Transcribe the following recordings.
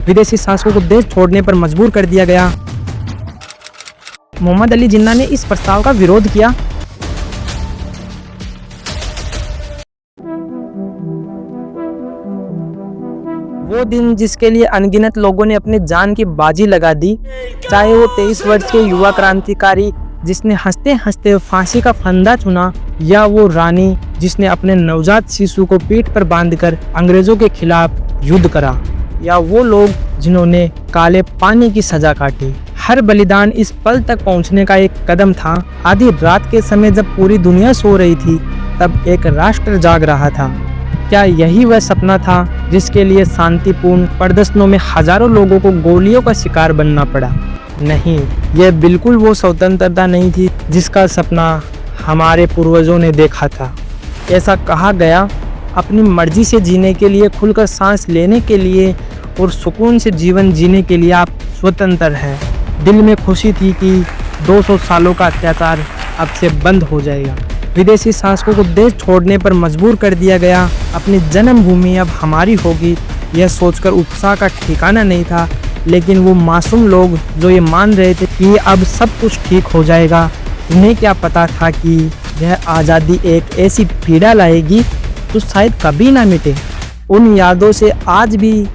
विदेशी शासकों को देश छोड़ने पर मजबूर कर दिया गया। मोहम्मद अली जिन्ना ने इस प्रस्ताव का विरोध किया। वो दिन जिसके लिए अनगिनत लोगों ने अपनी जान की बाजी लगा दी, चाहे वो 23 वर्ष के युवा क्रांतिकारी जिसने हंसते हंसते फांसी का फंदा चुना, या वो रानी जिसने अपने नवजात शिशु को पीठ पर बांधकर अंग्रेजों के खिलाफ युद्ध करा, या वो लोग जिन्होंने काले पानी की सजा काटी। हर बलिदान इस पल तक पहुंचने का एक कदम था। आधी रात के समय जब पूरी दुनिया सो रही थी, तब एक राष्ट्र जाग रहा था। क्या यही वह सपना था जिसके लिए शांतिपूर्ण प्रदर्शनों में हजारों लोगों को गोलियों का शिकार बनना पड़ा? नहीं, यह बिल्कुल वो स्वतंत्रता नहीं थी जिसका सपना हमारे पूर्वजों ने देखा था। ऐसा कहा गया, अपनी मर्जी से जीने के लिए, खुलकर सांस लेने के लिए और सुकून से जीवन जीने के लिए आप स्वतंत्र हैं। दिल में खुशी थी कि 200 सालों का अत्याचार अब से बंद हो जाएगा। विदेशी शासकों को देश छोड़ने पर मजबूर कर दिया गया। अपनी जन्मभूमि अब हमारी होगी, यह सोचकर उत्साह का ठिकाना नहीं था। लेकिन वो मासूम लोग जो ये मान रहे थे कि अब सब कुछ ठीक हो जाएगा, उन्हें क्या पता था कि यह आज़ादी एक ऐसी पीड़ा लाएगी जो शायद कभी ना मिटे। उन यादों से आज भी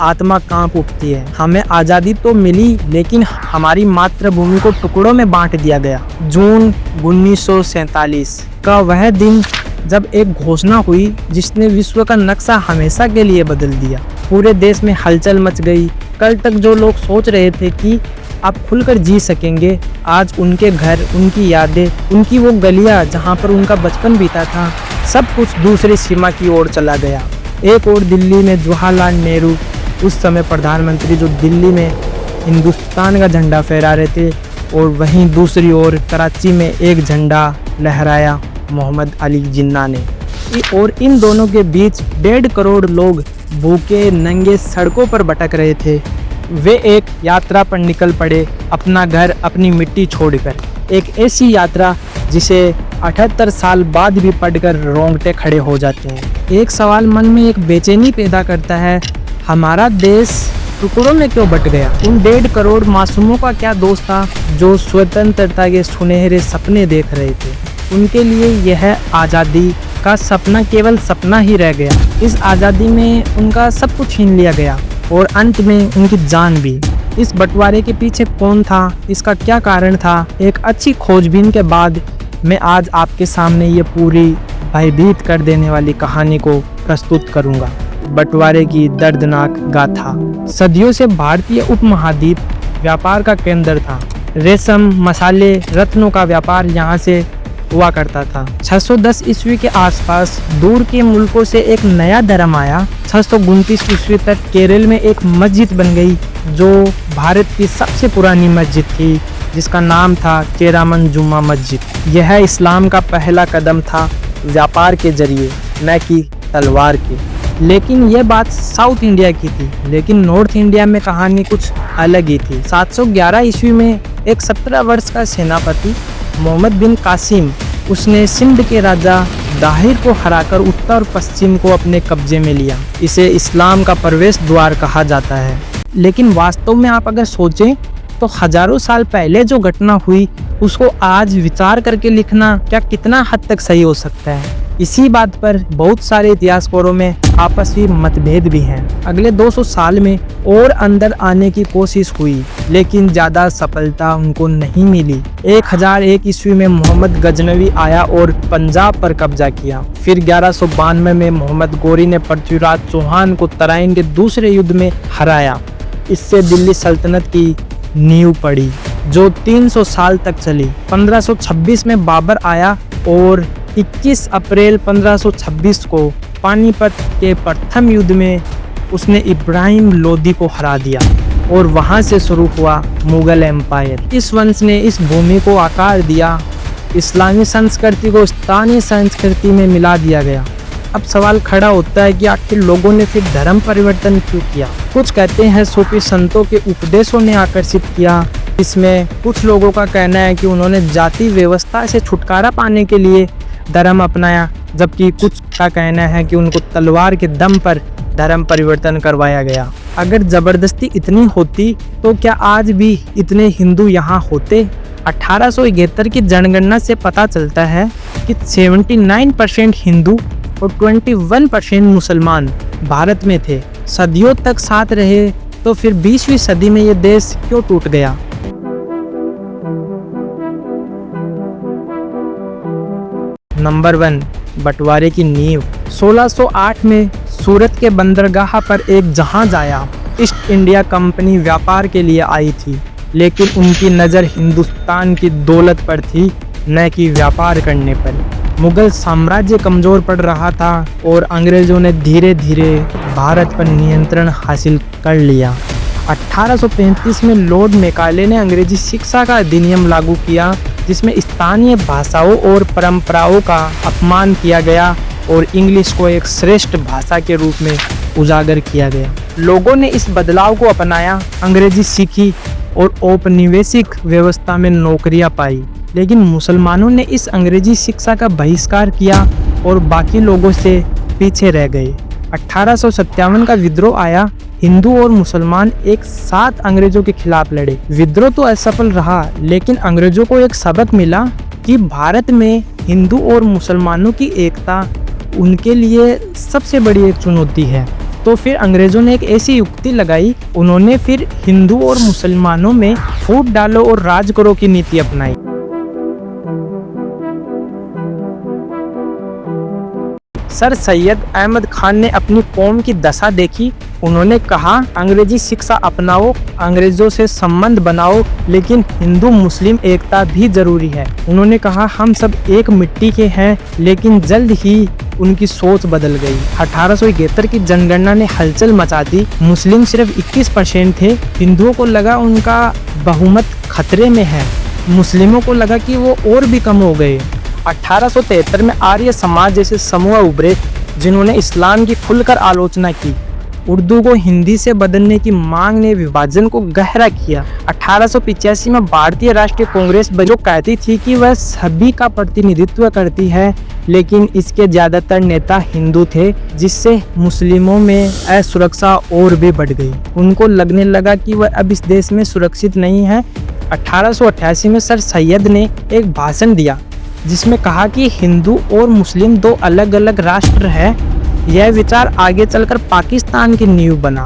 आत्मा कांप उठती है। हमें आज़ादी तो मिली, लेकिन हमारी मातृभूमि को टुकड़ों में बांट दिया गया। जून 1947 का वह दिन जब एक घोषणा हुई जिसने विश्व का नक्शा हमेशा के लिए बदल दिया। पूरे देश में हलचल मच गई। कल तक जो लोग सोच रहे थे कि आप खुलकर जी सकेंगे, आज उनके घर, उनकी यादें, उनकी वो गलियां जहां पर उनका बचपन बीता था, सब कुछ दूसरी सीमा की ओर चला गया। एक और दिल्ली में जवाहरलाल नेहरू, उस समय प्रधानमंत्री, जो दिल्ली में हिंदुस्तान का झंडा फहरा रहे थे, और वहीं दूसरी ओर कराची में एक झंडा लहराया मोहम्मद अली जिन्ना ने। और इन दोनों के बीच 1.5 करोड़ लोग भूखे नंगे सड़कों पर भटक रहे थे। वे एक यात्रा पर निकल पड़े, अपना घर, अपनी मिट्टी छोड़कर। एक ऐसी यात्रा जिसे 78 साल बाद भी पढ़कर रोंगटे खड़े हो जाते हैं। एक सवाल मन में एक बेचैनी पैदा करता है, हमारा देश टुकड़ों में क्यों बट गया? उन 1.5 करोड़ मासूमों का क्या दोष था जो स्वतंत्रता के सुनहरे सपने देख रहे थे? उनके लिए यह आज़ादी का सपना केवल सपना ही रह गया। इस आज़ादी में उनका सब कुछ छीन लिया गया, और अंत में उनकी जान भी। इस बंटवारे के पीछे कौन था? इसका क्या कारण था? एक अच्छी खोजबीन के बाद मैं आज आपके सामने ये पूरी भयभीत कर देने वाली कहानी को प्रस्तुत करूंगा। बंटवारे की दर्दनाक गाथा। सदियों से भारतीय उपमहाद्वीप व्यापार का केंद्र था। रेशम, मसाले, रत्नों का व्यापार यहाँ से हुआ करता था। 610 ईस्वी के आसपास दूर के मुल्कों से एक नया धर्म आया। 629 ईस्वी तक केरल में एक मस्जिद बन गई जो भारत की सबसे पुरानी मस्जिद थी, जिसका नाम था चेरामन जुम्मा मस्जिद। यह इस्लाम का पहला कदम था, व्यापार के जरिए, न कि तलवार के। लेकिन यह बात साउथ इंडिया की थी, लेकिन नॉर्थ इंडिया में कहानी कुछ अलग ही थी। 711 ईस्वी में एक 17 वर्ष का सेनापति मोहम्मद बिन कासिम, उसने सिंध के राजा दाहिर को हराकर उत्तर और पश्चिम को अपने कब्जे में लिया। इसे इस्लाम का प्रवेश द्वार कहा जाता है। लेकिन वास्तव में आप अगर सोचें तो हजारों साल पहले जो घटना हुई उसको आज विचार करके लिखना क्या कितना हद तक सही हो सकता है? इसी बात पर बहुत सारे इतिहासकारों में आपसी मतभेद भी हैं। अगले 200 साल में और अंदर आने की कोशिश हुई, लेकिन ज़्यादा सफलता उनको नहीं मिली। 1001 ईस्वी में मोहम्मद गजनवी आया और पंजाब पर कब्जा किया। फिर 1192 में मोहम्मद गौरी ने पृथ्वीराज चौहान को तराइन के दूसरे युद्ध में हराया। इससे दिल्ली सल्तनत की नींव पड़ी, जो 300 साल तक चली। 1526 में बाबर आया और 21 अप्रैल 1526 को पानीपत के प्रथम युद्ध में उसने इब्राहिम लोदी को हरा दिया, और वहां से शुरू हुआ मुगल एम्पायर। इस वंश ने इस भूमि को आकार दिया। इस्लामी संस्कृति को स्थानीय संस्कृति में मिला दिया गया। अब सवाल खड़ा होता है कि आखिर लोगों ने फिर धर्म परिवर्तन क्यों किया? कुछ कहते हैं सूफी संतों के उपदेशों ने आकर्षित किया। इसमें कुछ लोगों का कहना है कि उन्होंने जाति व्यवस्था से छुटकारा पाने के लिए धर्म अपनाया, जबकि कुछ का कहना है कि उनको तलवार के दम पर धर्म परिवर्तन करवाया गया। अगर जबरदस्ती इतनी होती तो क्या आज भी इतने हिंदू यहाँ होते? 1871 की जनगणना से पता चलता है कि 79% हिंदू और 21% मुसलमान भारत में थे। सदियों तक साथ रहे तो फिर 20वीं सदी में ये देश क्यों टूट गया? नंबर 1, बंटवारे की नींव। 1608 में सूरत के बंदरगाह पर एक जहाज आया। ईस्ट इंडिया कंपनी व्यापार के लिए आई थी, लेकिन उनकी नज़र हिंदुस्तान की दौलत पर थी, न कि व्यापार करने पर। मुगल साम्राज्य कमज़ोर पड़ रहा था और अंग्रेज़ों ने धीरे धीरे भारत पर नियंत्रण हासिल कर लिया। 1835 में लॉर्ड मैकाले ने अंग्रेजी शिक्षा का अधिनियम लागू किया, जिसमें स्थानीय भाषाओं और परंपराओं का अपमान किया गया और इंग्लिश को एक श्रेष्ठ भाषा के रूप में उजागर किया गया। लोगों ने इस बदलाव को अपनाया, अंग्रेजी सीखी और औपनिवेशिक व्यवस्था में नौकरियां पाई। लेकिन मुसलमानों ने इस अंग्रेजी शिक्षा का बहिष्कार किया और बाकी लोगों से पीछे रह गए। 1857 का विद्रोह आया। हिंदू और मुसलमान एक साथ अंग्रेजों के खिलाफ लड़े। विद्रोह तो असफल रहा, लेकिन अंग्रेजों को एक सबक मिला कि भारत में हिंदू और मुसलमानों की एकता उनके लिए सबसे बड़ी एक चुनौती है। तो फिर अंग्रेजों ने एक ऐसी युक्ति लगाई, उन्होंने फिर हिंदू और मुसलमानों में फूट डालो और राज करो की नीति अपनाई। सर सैयद अहमद खान ने अपनी कौम की दशा देखी। उन्होंने कहा, अंग्रेजी शिक्षा अपनाओ, अंग्रेजों से संबंध बनाओ, लेकिन हिंदू मुस्लिम एकता भी जरूरी है। उन्होंने कहा, हम सब एक मिट्टी के हैं, लेकिन जल्द ही उनकी सोच बदल गई। 1871 की जनगणना ने हलचल मचा दी। मुस्लिम सिर्फ 21% थे। हिंदुओं को लगा उनका बहुमत खतरे में है। मुस्लिमों को लगा कि वो और भी कम हो गए। 1873 में आर्य समाज जैसे समूह उभरे, जिन्होंने इस्लाम की खुलकर आलोचना की। उर्दू को हिंदी से बदलने की मांग ने विभाजन को गहरा किया। 1885 में भारतीय राष्ट्रीय कांग्रेस जो कहती थी कि वह सभी का प्रतिनिधित्व करती है, लेकिन इसके ज़्यादातर नेता हिंदू थे, जिससे मुस्लिमों में असुरक्षा और भी बढ़ गई। उनको लगने लगा कि वह अब इस देश में सुरक्षित नहीं है। 1888 में सर सैयद ने एक भाषण दिया, जिसमें कहा कि हिंदू और मुस्लिम दो अलग अलग राष्ट्र है। यह विचार आगे चलकर पाकिस्तान की नींव बना।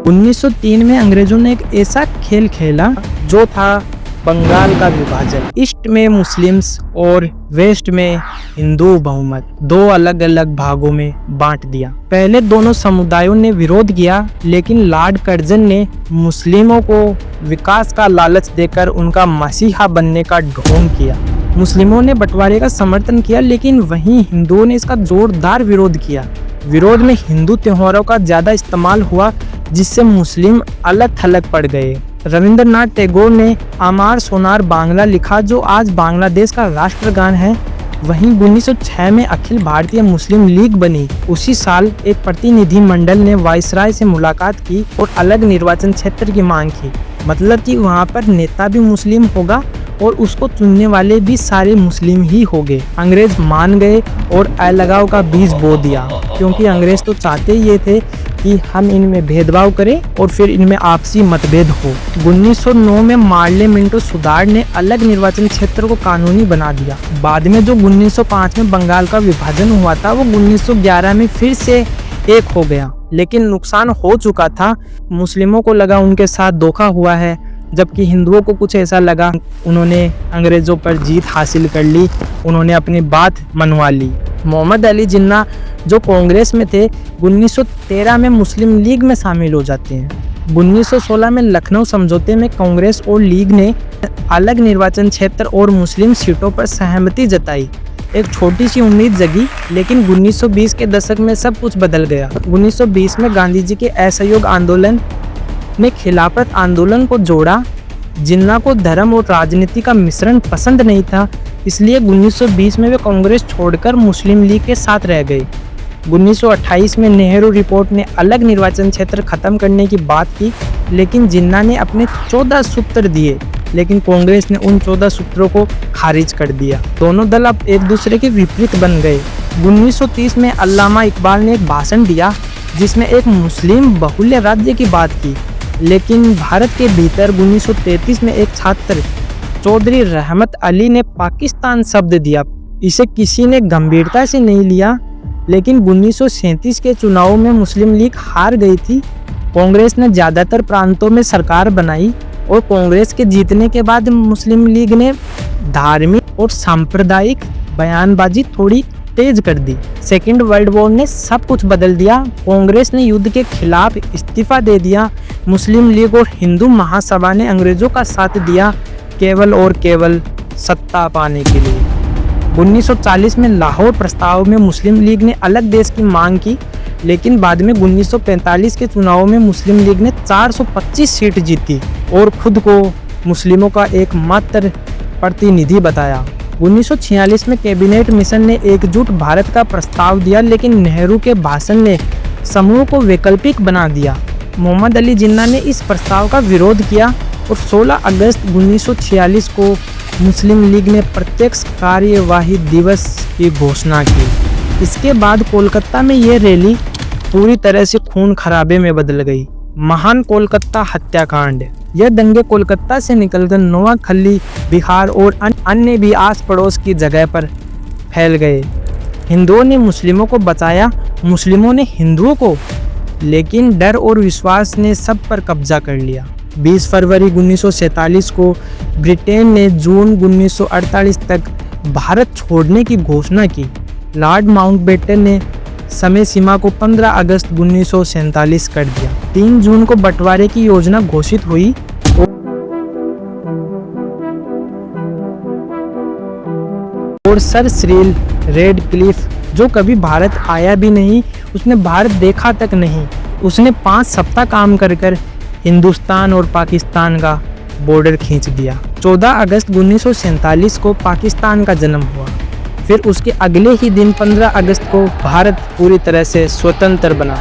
उन्नीस 1903 में अंग्रेजों ने एक ऐसा खेल खेला जो था बंगाल का विभाजन। ईस्ट में मुस्लिम्स और वेस्ट में हिंदू बहुमत, दो अलग अलग भागों में बांट दिया। पहले दोनों समुदायों ने विरोध किया, लेकिन लॉर्ड कर्जन ने मुस्लिमों को विकास का लालच देकर उनका मसीहा बनने का ढोंग किया। मुस्लिमों ने बंटवारे का समर्थन किया, लेकिन वहीं हिंदुओं ने इसका जोरदार विरोध किया। विरोध में हिंदू त्योहारों का ज्यादा इस्तेमाल हुआ, जिससे मुस्लिम अलग थलग पड़ गए। रविंद्रनाथ टैगोर ने आमार सोनार बांग्ला लिखा, जो आज बांग्लादेश का राष्ट्रगान है। वहीं 1906 में अखिल भारतीय मुस्लिम लीग बनी। उसी साल एक प्रतिनिधि मंडल ने वायसराय से मुलाकात की और अलग निर्वाचन क्षेत्र की मांग की, मतलब कि वहां पर नेता भी मुस्लिम होगा और उसको चुनने वाले भी सारे मुस्लिम ही होंगे। अंग्रेज मान गए और अलगाव का बीज बो दिया, क्योंकि अंग्रेज तो चाहते ये थे कि हम इनमें भेदभाव करें और फिर इनमें आपसी मतभेद हो। 1909 में मार्ले मिंटो सुधार ने अलग निर्वाचन क्षेत्र को कानूनी बना दिया। बाद में जो 1905 में बंगाल का विभाजन हुआ था, वो 1911 में फिर से एक हो गया, लेकिन नुकसान हो चुका था। मुस्लिमों को लगा उनके साथ धोखा हुआ है, जबकि हिंदुओं को कुछ ऐसा लगा। उन्होंने अंग्रेजों पर जीत हासिल कर ली, उन्होंने अपनी बात मनवा ली। मोहम्मद अली जिन्ना जो कांग्रेस में थे, 1913 में मुस्लिम लीग में शामिल हो जाते हैं। 1916 में लखनऊ समझौते में कांग्रेस और लीग ने अलग निर्वाचन क्षेत्र और मुस्लिम सीटों पर सहमति जताई। एक छोटी सी उम्मीद जगी, लेकिन 1920 के दशक में सब कुछ बदल गया। 1920 में गांधी जी के असहयोग आंदोलन ने खिलाफत आंदोलन को जोड़ा। जिन्ना को धर्म और राजनीति का मिश्रण पसंद नहीं था, इसलिए 1920 में वे कांग्रेस छोड़कर मुस्लिम लीग के साथ रह गए। 1928 में नेहरू रिपोर्ट ने अलग निर्वाचन क्षेत्र खत्म करने की बात की, लेकिन जिन्ना ने अपने 14 सूत्र दिए, लेकिन कांग्रेस ने उन 14 सूत्रों को खारिज कर दिया। दोनों दल अब एक दूसरे के विपरीत बन गए। 1930 में अल्लामा इकबाल ने एक भाषण दिया जिसमें एक मुस्लिम बहुल्य राज्य की बात की, लेकिन भारत के भीतर 1933 में एक छात्र चौधरी रहमत अली ने पाकिस्तान शब्द दिया। इसे किसी ने गंभीरता से नहीं लिया, लेकिन 1937 के चुनाव में मुस्लिम लीग हार गई थी। कांग्रेस ने ज़्यादातर प्रांतों में सरकार बनाई और कांग्रेस के जीतने के बाद मुस्लिम लीग ने धार्मिक और सांप्रदायिक बयानबाजी थोड़ी तेज कर दी। सेकेंड वर्ल्ड वॉर ने सब कुछ बदल दिया। कांग्रेस ने युद्ध के खिलाफ इस्तीफा दे दिया। मुस्लिम लीग और हिंदू महासभा ने अंग्रेजों का साथ दिया, केवल और केवल सत्ता पाने के लिए। 1940 में लाहौर प्रस्ताव में मुस्लिम लीग ने अलग देश की मांग की, लेकिन बाद में 1945 के चुनाव में मुस्लिम लीग ने 425 सीट जीती और खुद को मुस्लिमों का एकमात्र प्रतिनिधि बताया। 1946 में कैबिनेट मिशन ने एकजुट भारत का प्रस्ताव दिया, लेकिन नेहरू के भाषण ने समूह को वैकल्पिक बना दिया। मोहम्मद अली जिन्ना ने इस प्रस्ताव का विरोध किया और 16 अगस्त 1946 को मुस्लिम लीग ने प्रत्यक्ष कार्यवाही दिवस की घोषणा की। इसके बाद कोलकाता में ये रैली पूरी तरह से खून खराबे में बदल गई। महान कोलकाता हत्याकांड। यह दंगे कोलकाता से निकलकर नोआखली, बिहार और अन्य भी आस पड़ोस की जगह पर फैल गए। हिंदुओं ने मुस्लिमों को बचाया, मुस्लिमों ने हिंदुओं को, लेकिन डर और विश्वास ने सब पर कब्जा कर लिया। 20 फरवरी 1947 को ब्रिटेन ने जून 1948 तक भारत छोड़ने की घोषणा की। लॉर्ड माउंटबेटन ने समय सीमा को 15 अगस्त 1947 कर दिया। 3 जून को बंटवारे की योजना घोषित हुई और सर सिरिल रेडक्लिफ, जो कभी भारत आया भी नहीं, उसने भारत देखा तक नहीं, उसने 5 सप्ताह काम कर हिंदुस्तान और पाकिस्तान का बॉर्डर खींच दिया। 14 अगस्त 1947 को पाकिस्तान का जन्म हुआ। फिर उसके अगले ही दिन 15 अगस्त को भारत पूरी तरह से स्वतंत्र बना,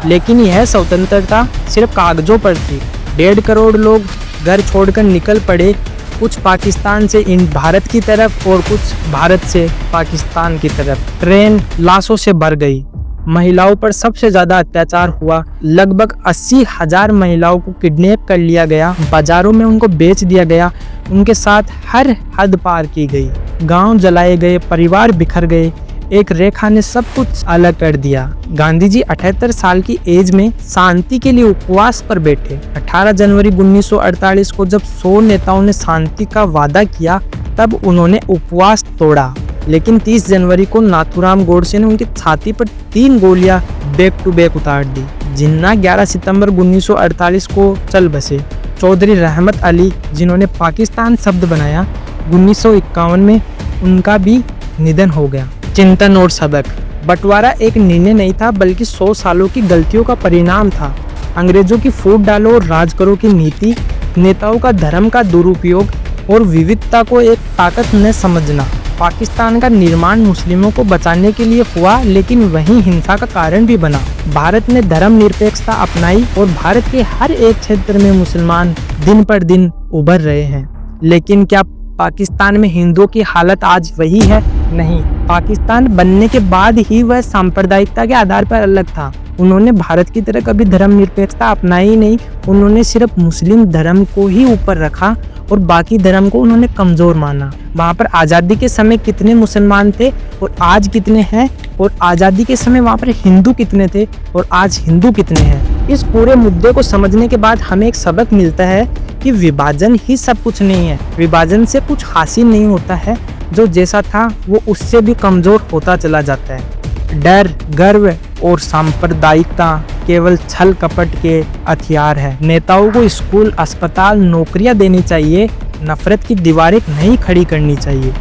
लेकिन यह स्वतंत्रता सिर्फ कागजों पर थी। 1.5 करोड़ लोग घर छोड़कर निकल पड़े, कुछ पाकिस्तान से इन भारत की तरफ और कुछ भारत से पाकिस्तान की तरफ। ट्रेन लाशों से भर गई। महिलाओं पर सबसे ज्यादा अत्याचार हुआ। लगभग 80,000 महिलाओं को किडनैप कर लिया गया, बाजारों में उनको बेच दिया गया, उनके साथ हर हद पार की गई। गांव जलाए गए, परिवार बिखर गए। एक रेखा ने सब कुछ अलग कर दिया। गांधी जी 78 साल की एज में शांति के लिए उपवास पर बैठे। 18 जनवरी 1948 को जब 100 नेताओं ने शांति का वादा किया, तब उन्होंने उपवास तोड़ा, लेकिन 30 जनवरी को नाथूराम गोडसे ने उनकी छाती पर 3 गोलियां बैक टू बैक उतार दी। जिन्ना 11 सितंबर 1948 को चल बसे। चौधरी रहमत अली, जिन्होंने पाकिस्तान शब्द बनाया, 1951 में उनका भी निधन हो गया। चिंतन और सबक। बंटवारा एक निर्णय नहीं था, बल्कि 100 सालों की गलतियों का परिणाम था। अंग्रेजों की फूट डालो और राज करो की नीति, नेताओं का धर्म का दुरुपयोग और विविधता को एक ताकत न समझना। पाकिस्तान का निर्माण मुस्लिमों को बचाने के लिए हुआ, लेकिन वहीं हिंसा का कारण भी बना। भारत ने धर्मनिरपेक्षता अपनाई और भारत के हर एक क्षेत्र में मुसलमान दिन पर दिन उभर रहे हैं। लेकिन क्या पाकिस्तान में हिंदुओं की हालत आज वही है? नहीं। पाकिस्तान बनने के बाद ही वह सांप्रदायिकता के आधार पर अलग था। उन्होंने भारत की तरह कभी धर्मनिरपेक्षता अपनाई ही नहीं। उन्होंने सिर्फ मुस्लिम धर्म को ही ऊपर रखा और बाकी धर्म को उन्होंने कमजोर माना। वहाँ पर आज़ादी के समय कितने मुसलमान थे और आज कितने हैं, और आज़ादी के समय वहाँ पर हिंदू कितने थे और आज हिंदू कितने हैं। इस पूरे मुद्दे को समझने के बाद हमें एक सबक मिलता है कि विभाजन ही सब कुछ नहीं है। विभाजन से कुछ हासिल नहीं होता है, जो जैसा था वो उससे भी कमजोर होता चला जाता है। डर, गर्व और सांप्रदायिकता केवल छल कपट के हथियार है। नेताओं को स्कूल, अस्पताल, नौकरियां देनी चाहिए, नफरत की दीवारें नहीं खड़ी करनी चाहिए।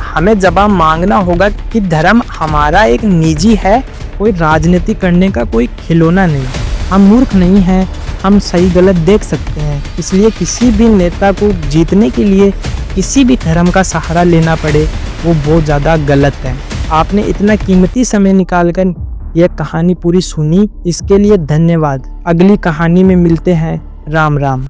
हमें जवाब मांगना होगा कि धर्म हमारा एक निजी है, कोई राजनीति करने का कोई खिलौना नहीं। हम मूर्ख नहीं हैं, हम सही गलत देख सकते हैं। इसलिए किसी भी नेता को जीतने के लिए किसी भी धर्म का सहारा लेना पड़े, वो बहुत ज़्यादा गलत है। आपने इतना कीमती समय निकालकर यह कहानी पूरी सुनी, इसके लिए धन्यवाद। अगली कहानी में मिलते हैं। राम राम।